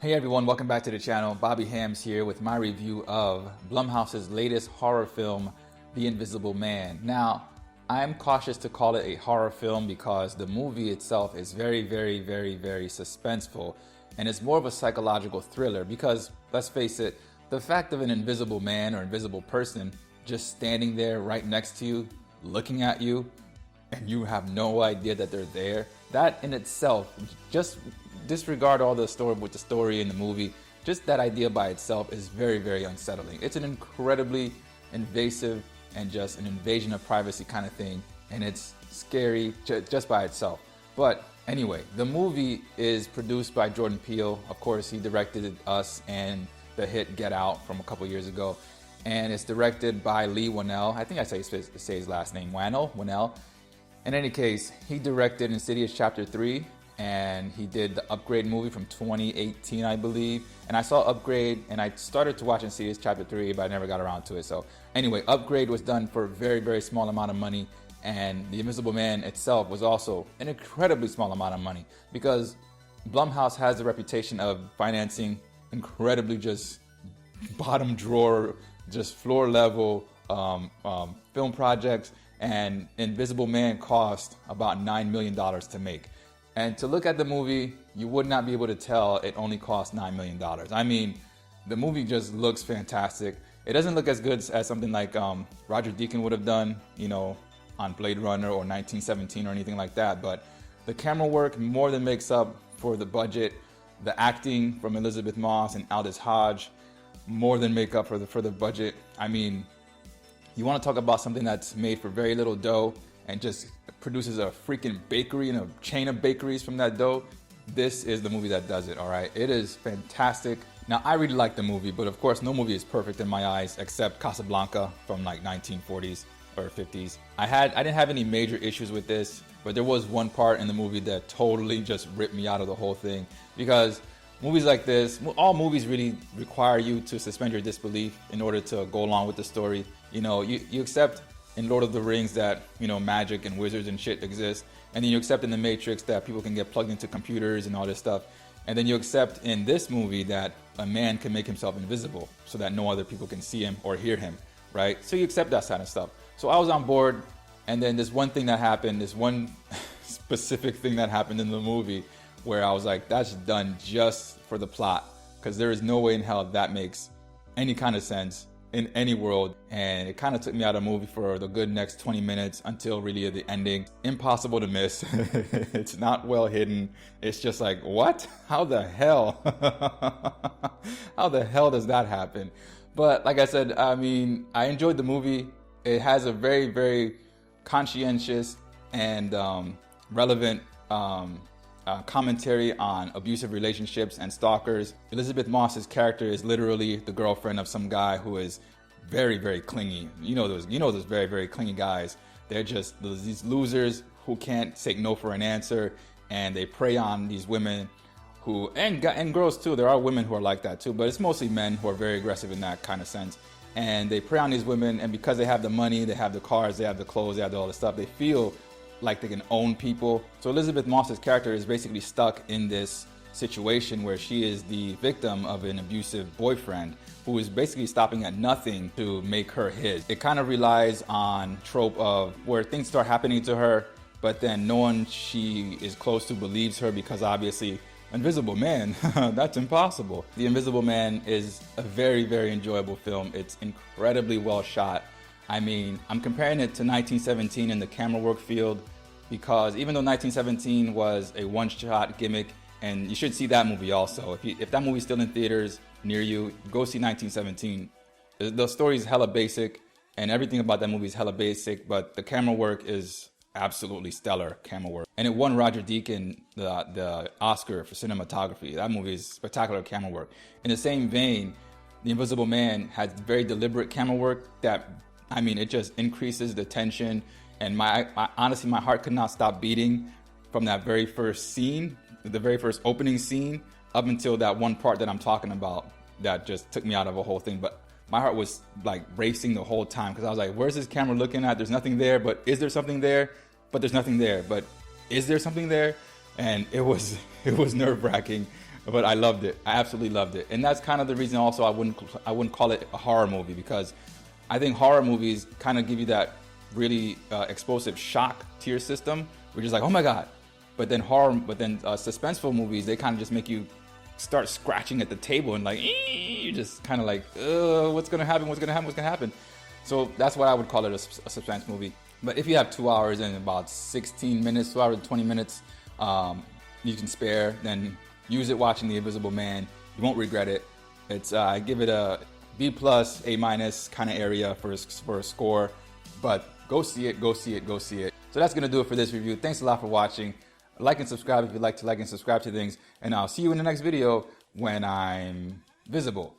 Hey everyone, welcome back to the channel. Bobby Hams here with my review of Blumhouse's latest horror film, The Invisible Man. Now, I'm cautious to call it a horror film because the movie itself is very suspenseful, and it's more of a psychological thriller because, let's face it, the fact of an invisible man or invisible person just standing there right next to you, looking at you, and you have no idea that they're there, that in itself, just disregard all the story with the story in the movie, just that idea by itself is very unsettling. It's an incredibly invasive and just an invasion of privacy kind of thing, and it's scary just by itself. But anyway, the movie is produced by Jordan Peele. Of course, he directed Us and the hit Get Out from a couple years ago, and it's directed by Leigh Whannell. I think I say his last name, Whannell. In any case, he directed Insidious Chapter 3, and he did the Upgrade movie from 2018, I believe. And I saw Upgrade, and I started to watch Insidious Chapter 3, but I never got around to it. So anyway, Upgrade was done for a very small amount of money, and The Invisible Man itself was also an incredibly small amount of money because Blumhouse has a reputation of financing incredibly just bottom drawer, just floor level film projects. And Invisible Man cost about $9 million to make. And to look at the movie, you would not be able to tell it only cost $9 million. I mean, the movie just looks fantastic. It doesn't look as good as something like Roger Deakins would have done, you know, on Blade Runner or 1917 or anything like that. But the camera work more than makes up for the budget. The acting from Elisabeth Moss and Aldis Hodge more than make up for the budget. I mean, you want to talk about something that's made for very little dough and just produces a freaking bakery and a chain of bakeries from that dough. This is the movie that does it, all right? It is fantastic. Now, I really like the movie, but of course, no movie is perfect in my eyes except Casablanca from like 1940s or 50s. I didn't have any major issues with this, but there was one part in the movie that totally just ripped me out of the whole thing because movies like this, all movies really require you to suspend your disbelief in order to go along with the story. You know, you accept in Lord of the Rings that, you know, magic and wizards and shit exist. And then you accept in The Matrix that people can get plugged into computers and all this stuff. And then you accept in this movie that a man can make himself invisible so that no other people can see him or hear him, right? So you accept that kind of stuff. So I was on board. And then this one thing that happened, this one specific thing that happened in the movie where I was like, that's done just for the plot, because there is no way in hell that makes any kind of sense in any world. And it kind of took me out of the movie for the good next 20 minutes until really the ending. Impossible to miss. It's not well hidden. It's just like, what? How the hell? How the hell does that happen? But like I said, I mean, I enjoyed the movie. It has a very conscientious and relevant commentary on abusive relationships and stalkers. Elisabeth Moss's character is literally the girlfriend of some guy who is very clingy. You know those very clingy guys. They're just these losers who can't take no for an answer, and they prey on these women who and girls too. There are women who are like that too, but it's mostly men who are very aggressive in that kind of sense. And they prey on these women, and because they have the money, they have the cars, they have the clothes, they have all the stuff, they feel like they can own people. So Elisabeth Moss's character is basically stuck in this situation where she is the victim of an abusive boyfriend who is basically stopping at nothing to make her his. It kind of relies on trope of where things start happening to her, but then no one she is close to believes her because obviously Invisible Man, that's impossible. The Invisible Man is a very enjoyable film. It's incredibly well shot. I mean, I'm comparing it to 1917 in the camera work field because even though 1917 was a one-shot gimmick, and you should see that movie also. If that movie's still in theaters near you, go see 1917. The story is hella basic, and everything about that movie is hella basic, but the camera work is absolutely stellar camera work. And it won Roger Deakins the Oscar for cinematography. That movie is spectacular camera work. In the same vein, The Invisible Man has very deliberate camera work that, I mean, it just increases the tension, and honestly, my heart could not stop beating from that very first scene, the very first opening scene, up until that one part that I'm talking about that just took me out of a whole thing. But my heart was like racing the whole time because I was like, where's this camera looking at? There's nothing there, but is there something there? But there's nothing there, but is there something there? And it was nerve-wracking. But I loved it. I absolutely loved it. And that's kind of the reason also I wouldn't call it a horror movie, because I think horror movies kind of give you that really explosive shock to your system, which is like, oh my God. But then suspenseful movies, they kind of just make you start scratching at the table and like, you're just kind of like, what's gonna happen? What's gonna happen? What's gonna happen? So that's what I would call it, a suspense movie. But if you have 2 hours and about 16 minutes, 2 hours and 20 minutes, you can spare, then use it watching The Invisible Man. You won't regret it. It's I give it a B+, A- kind of area for a score. But go see it, go see it, go see it. So that's gonna do it for this review. Thanks a lot for watching. Like and subscribe if you'd like to like and subscribe to things. And I'll see you in the next video when I'm visible.